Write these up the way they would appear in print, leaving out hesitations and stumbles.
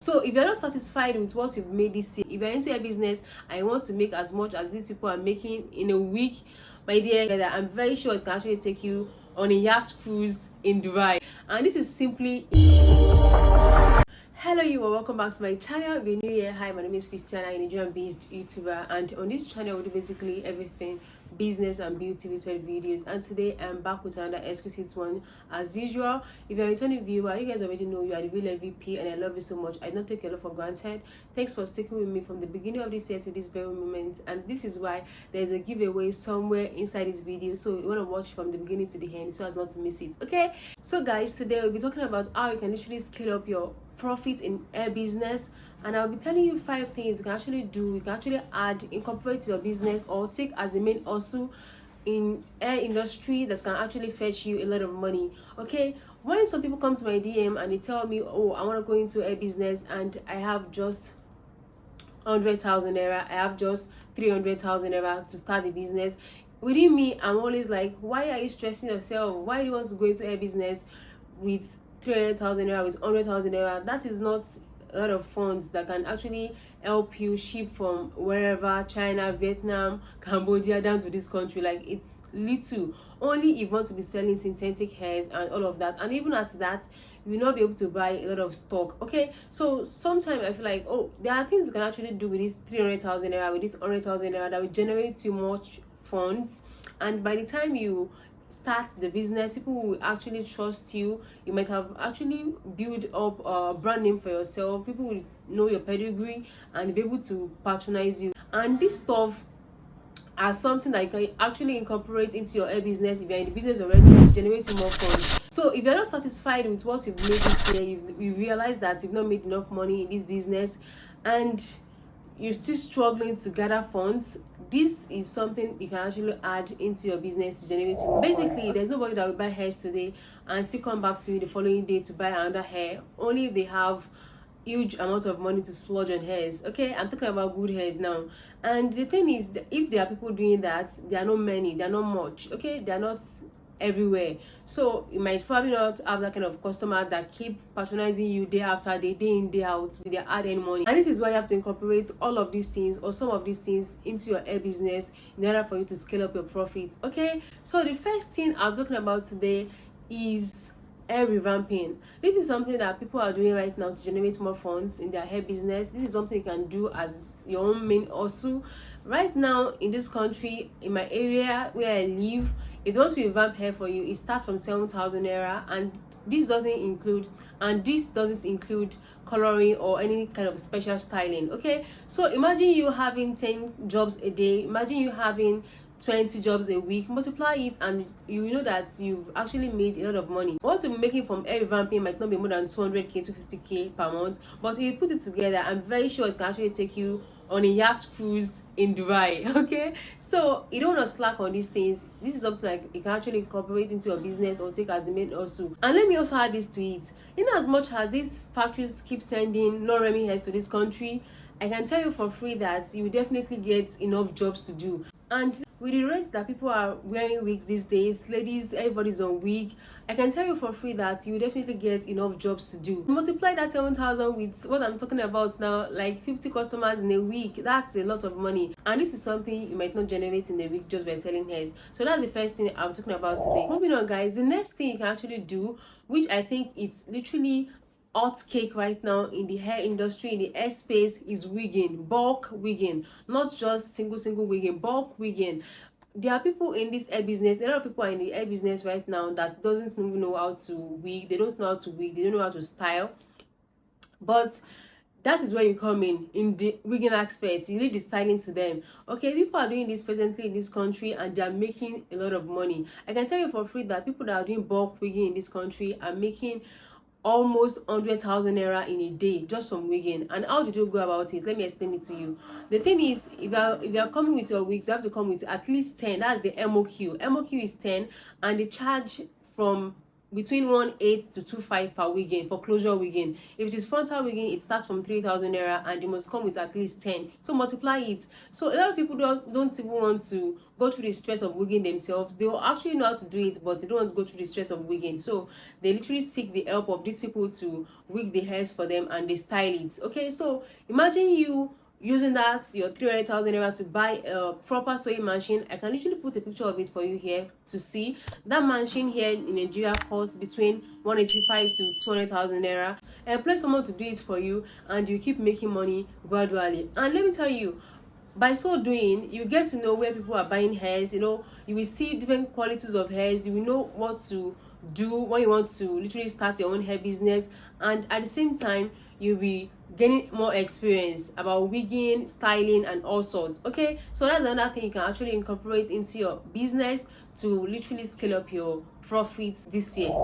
So if you're not satisfied with what you've made this year, if you're into a business and you want to make as much as these people are making in a week, my dear, I'm very sure it can actually take you on a yacht cruise in Dubai. And this is simply... Hello you and welcome back to my channel. If you're new here, hi, my name is Kristyanah, a Nigerian based YouTuber, and on this channel we do basically everything business and beauty related videos. And today I'm back with another exquisite one as usual. If you're a returning viewer, you guys already know you are the real MVP and I love you so much. I don't take a lot for granted. Thanks for sticking with me from the beginning of this year to this very moment, and this is why there's a giveaway somewhere inside this video, so you want to watch from the beginning to the end so as not to miss it. Okay, so guys, today we'll be talking about how you can literally scale up your profit in hair business, and I'll be telling you 5 things you can actually do, you can actually add, incorporate to your business or take as the main hustle in hair industry that can actually fetch you a lot of money. Okay, when some people come to my DM and they tell me, oh, I want to go into a business and I have just 100,000 naira, I have just 300,000 naira to start the business, within me I'm always like, why are you stressing yourself? Why do you want to go into a business with 300,000 naira, with 100,000 naira? That is not a lot of funds that can actually help you ship from wherever, China, Vietnam, Cambodia, down to this country. Like, it's little. Only if you want to be selling synthetic hairs and all of that, and even at that you will not be able to buy a lot of stock. Okay, so sometimes I feel like, oh, there are things you can actually do with this 300,000 naira, with this 100,000 naira, that will generate you much funds, and by the time you start the business, people will actually trust you. You might have actually built up a brand name for yourself. People will know your pedigree and be able to patronize you, and this stuff are something that you can actually incorporate into your hair business if you're in the business already, to generate more funds. So if you're not satisfied with what you've made this year, you realize that you've not made enough money in this business and you're still struggling to gather funds, this is something you can actually add into your business to generate more. Basically, there's nobody that will buy hairs today and still come back to you the following day to buy another hair, only if they have huge amount of money to splurge on hairs. Okay, I'm talking about good hairs now. And the thing is that if there are people doing that, there are not many, there are not much. Okay, they are not everywhere, so you might probably not have that kind of customer that keep patronizing you day after day, day in, day out with their hard-earned money. And this is why you have to incorporate all of these things or some of these things into your hair business in order for you to scale up your profits. Okay, so the first thing I'm talking about today is hair revamping. This is something that people are doing right now to generate more funds in their hair business. This is something you can do as your own main hustle right now in this country. In my area where I live, if you want to revamp hair for you, it starts from 7,000 naira, and this doesn't include coloring or any kind of special styling. Okay, so imagine you having 10 jobs a day, imagine you having 20 jobs a week, multiply it and you know that you've actually made a lot of money. What you're making from hair revamping might not be more than 200k to 50k per month, but if you put it together, I'm very sure it can actually take you on a yacht cruise in Dubai. Okay, so you don't want to slack on these things. This is something like you can actually incorporate into your business or take as the main also. And let me also add this to it: in as much as these factories keep sending non-Remy hairs to this country, I can tell you for free that you will definitely get enough jobs to do. And with the rate that people are wearing wigs these days, ladies, everybody's on wig, I can tell you for free that you will definitely get enough jobs to do. Multiply that 7,000 with what I'm talking about now, like 50 customers in a week. That's a lot of money, and this is something you might not generate in a week just by selling hairs. So that's the first thing I'm talking about today. Moving on, guys, the next thing you can actually do, which I think it's literally hot cake right now in the hair industry, in the hair space, is wigging. Bulk wigging, not just single wigging, bulk wigging. There are people in this hair business, a lot of people are in the hair business right now that doesn't even know how to wig, they don't know how to wig, they don't know how to style. But that is where you come in the wigging aspect. You leave the styling to them. Okay, people are doing this presently in this country and they are making a lot of money. I can tell you for free that people that are doing bulk wigging in this country are making almost 100,000 naira in a day just from wigging. And how did you go about it? Let me explain it to you. The thing is, if you are coming with your wigs, you have to come with at least 10. That's the MOQ. MOQ is 10, and they charge from between 1.8 to 2.5 per wigging for closure wigging. If it is frontal wigging, it starts from 3,000 naira and you must come with at least 10. So multiply it. So a lot of people don't even want to go through the stress of wigging themselves. They will actually know how to do it, but they don't want to go through the stress of wigging. So they literally seek the help of these people to wig the hairs for them and they style it. Okay, so imagine you using that your 300,000 naira to buy a proper sewing machine. I can literally put a picture of it for you here to see. That machine here in Nigeria costs between 185 to 200,000 naira. Employ someone to do it for you and you keep making money gradually. And let me tell you, by so doing, you get to know where people are buying hairs. You know, you will see different qualities of hairs. You will know what to do when you want to literally start your own hair business, and at the same time you'll be gaining more experience about wigging, styling, and all sorts. Okay, so that's another thing you can actually incorporate into your business to literally scale up your profits this year.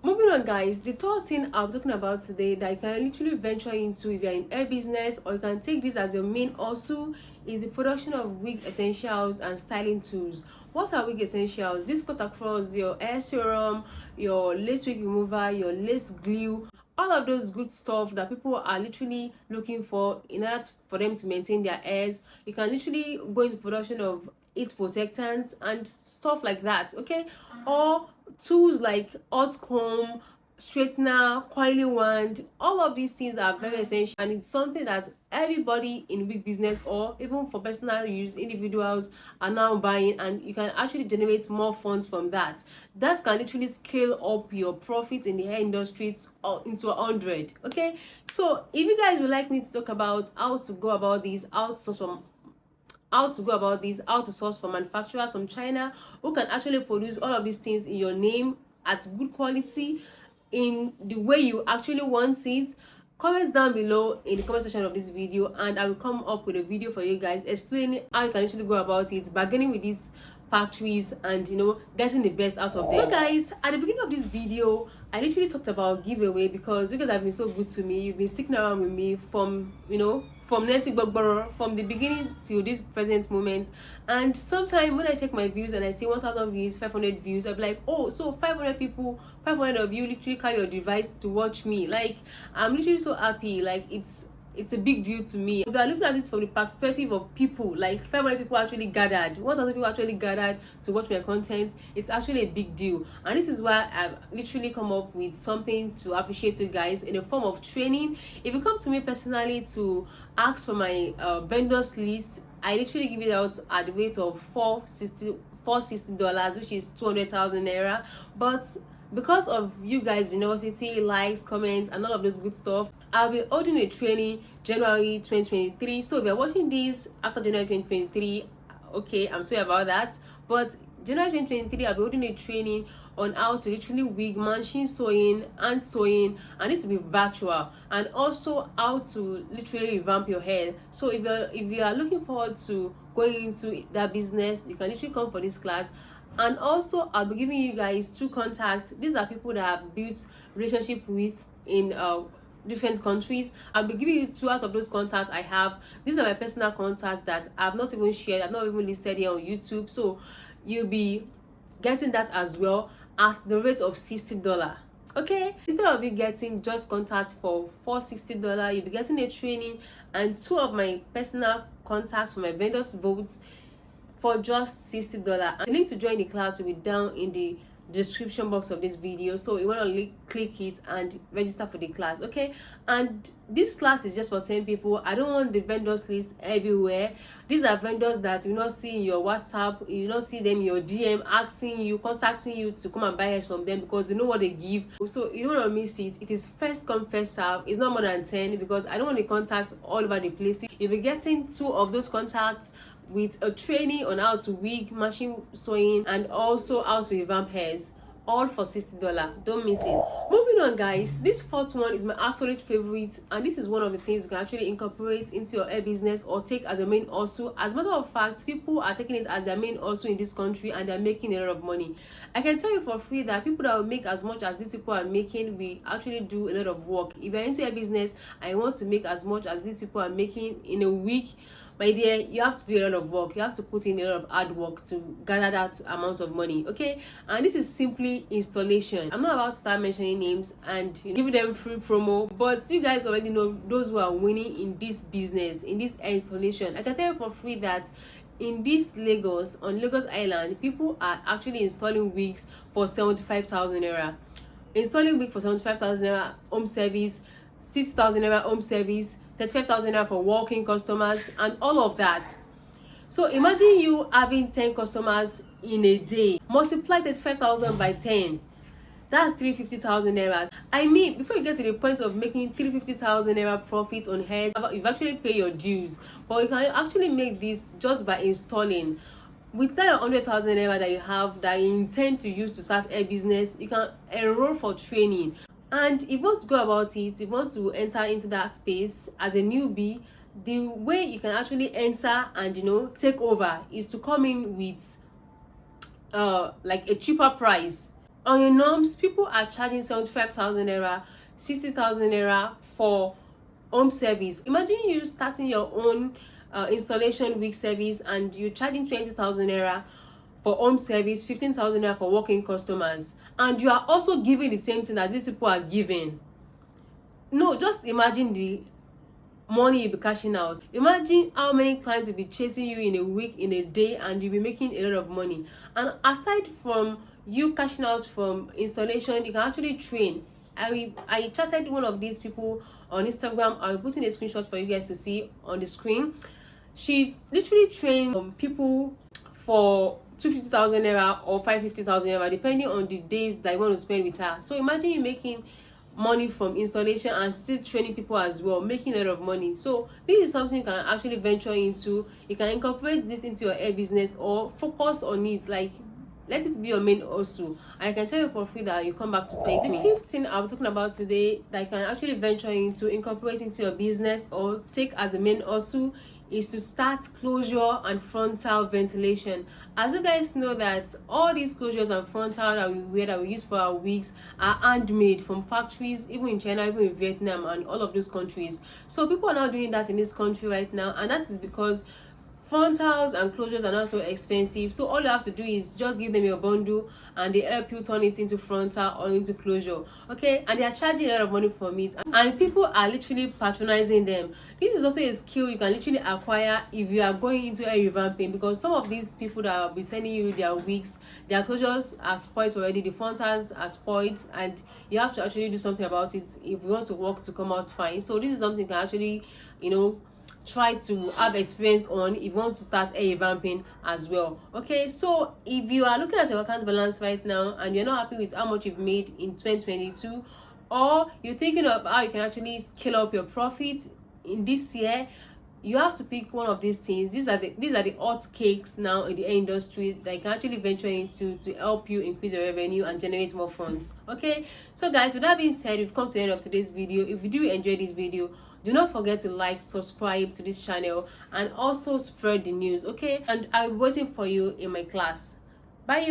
Moving on, guys, the third thing I'm talking about today that you can literally venture into if you're in hair business, or you can take this as your main also, is the production of wig essentials and styling tools. What are wig essentials? This cut across your hair serum, your lace wig remover, your lace glue, all of those good stuff that people are literally looking for in order for them to maintain their hairs. You can literally go into production of heat protectants and stuff like that. Okay, or tools like hot comb, straightener, coiling wand. All of these things are very essential, and it's something that everybody in big business or even for personal use, individuals are now buying, and you can actually generate more funds from that. That can literally scale up your profits in the hair industry into 100. Okay, so if you guys would like me to talk about how to go about this, how to source from manufacturers from China who can actually produce all of these things in your name at good quality in the way you actually want it, comment down below in the comment section of this video, and I will come up with a video for you guys explaining how you can actually go about it, bargaining with these factories and, you know, getting the best out of them. So guys, at the beginning of this video I literally talked about giveaway because you guys have been so good to me. You've been sticking around with me from, you know, from from the beginning till this present moment. And sometimes when I check my views and I see 1,000 views, 500 views, I'm like, oh, so 500 people, 500 of you literally carry your device to watch me. Like, I'm literally so happy. Like, it's a big deal to me. If you are looking at this from the perspective of people, like 500 people actually gathered, 1,000 people actually gathered to watch my content, it's actually a big deal. And this is why I've literally come up with something to appreciate you guys in the form of training. If you come to me personally to ask for my vendors list, I literally give it out at the rate of $460, which is 200,000 naira. But because of you guys' generosity, likes, comments, and all of those good stuff, I'll be holding a training January 2023. So if you're watching this after January 2023, okay, I'm sorry about that, but January 2023 I'll be holding a training on how to literally wig, machine sewing, and sewing, and this will be virtual, and also how to literally revamp your hair. So if you are looking forward to going into that business, you can literally come for this class. And also I'll be giving you guys 2 contacts. These are people that I've built relationship with in different countries. I'll be giving you 2 out of those contacts I have. These are my personal contacts that I've not even shared, I've not even listed here on YouTube. So you'll be getting that as well at the rate of $60. Okay, instead of you getting just contacts for $460, you'll be getting a training and 2 of my personal contacts for my vendors votes for just $60. And the link to join the class will be down in the description box of this video, so you want to click it and register for the class. Okay, and this class is just for 10 people. I don't want the vendors list everywhere. These are vendors that you not see in your WhatsApp, you not see them in your DM asking you, contacting you to come and buy hairs from them because they know what they give. So you don't want to miss it. It is first come first serve. It's not more than 10 because I don't want to contact all over the place. You'll be getting 2 of those contacts with a training on how to wig, machine sewing, and also how to revamp hairs, all for $60. Don't miss it. Moving on, guys, this 4th one is my absolute favorite, and this is one of the things you can actually incorporate into your hair business or take as a main hustle. As a matter of fact, people are taking it as their main hustle in this country and they're making a lot of money. I can tell you for free that people that will make as much as these people are making, we actually do a lot of work. If you're into your business and you want to make as much as these people are making in a week, my dear, you have to do a lot of work. You have to put in a lot of hard work to gather that amount of money. Okay, and this is simply installation. I'm not about to start mentioning names and giving them free promo, but you guys already know those who are winning in this business, in this installation. I can tell you for free that in this Lagos, on Lagos Island, people are actually installing wigs for 75,000 naira. Installing wig for 75,000 naira home service, 6,000 naira home service, 35,000 naira for walking customers, and all of that. So imagine you having 10 customers in a day. Multiply 35,000 by 10. That's 350,000 naira. I mean, before you get to the point of making 350,000 naira profit on heads, you've actually paid your dues. But you can actually make this just by installing. With that 100,000 naira that you have, that you intend to use to start a business, you can enroll for training. And if you want to go about it, if you want to enter into that space as a newbie, the way you can actually enter and take over is to come in with like a cheaper price. On your norms, people are charging 75,000 naira, 60,000 naira for home service. Imagine you starting your own installation wig service and you're charging 20,000 naira for home service, 15,000 naira for walking customers, and you are also giving the same thing that these people are giving. No, just imagine the money you'll be cashing out. Imagine how many clients will be chasing you in a week, in a day, and you'll be making a lot of money. And aside from you cashing out from installation, you can actually train. I chatted one of these people on Instagram. I'll be putting a screenshot for you guys to see on the screen. She literally trained people for 250,000 naira or 550,000 naira, depending on the days that you want to spend with her. So imagine you making money from installation and still training people as well, making a lot of money. So this is something you can actually venture into. You can incorporate this into your hair business or focus on it, like let it be your main hustle. And I can tell you for free that you come back to take me. The fifth thing I'm talking about today that you can actually venture into, incorporate into your business or take as a main hustle, is to start closure and frontal ventilation. As you guys know that all these closures and frontal that we wear, that we use for our wigs, are handmade from factories, even in China, even in Vietnam, and all of those countries. So people are not doing that in this country right now, and that is because frontals and closures are not so expensive. So all you have to do is just give them your bundle and they help you turn it into frontal or into closure. Okay, and they are charging a lot of money for it, and people are literally patronizing them. This is also a skill you can literally acquire if you are going into a revamping, because some of these people that will be sending you their wigs, their closures are spoiled already, the frontals are spoiled, and you have to actually do something about it if you want to work to come out fine. So this is something you can actually try to have experience on if you want to start a revamping as well. Okay, so if you are looking at your account balance right now and you're not happy with how much you've made in 2022, or you're thinking of how you can actually scale up your profit in this year, you have to pick one of these things. These are the hot cakes now in the hair industry that you can actually venture into to help you increase your revenue and generate more funds. Okay, so guys, with that being said, we've come to the end of today's video. If you do enjoy this video, do not forget to like, subscribe to this channel, and also spread the news. Okay, and I'll be waiting for you in my class. Bye you.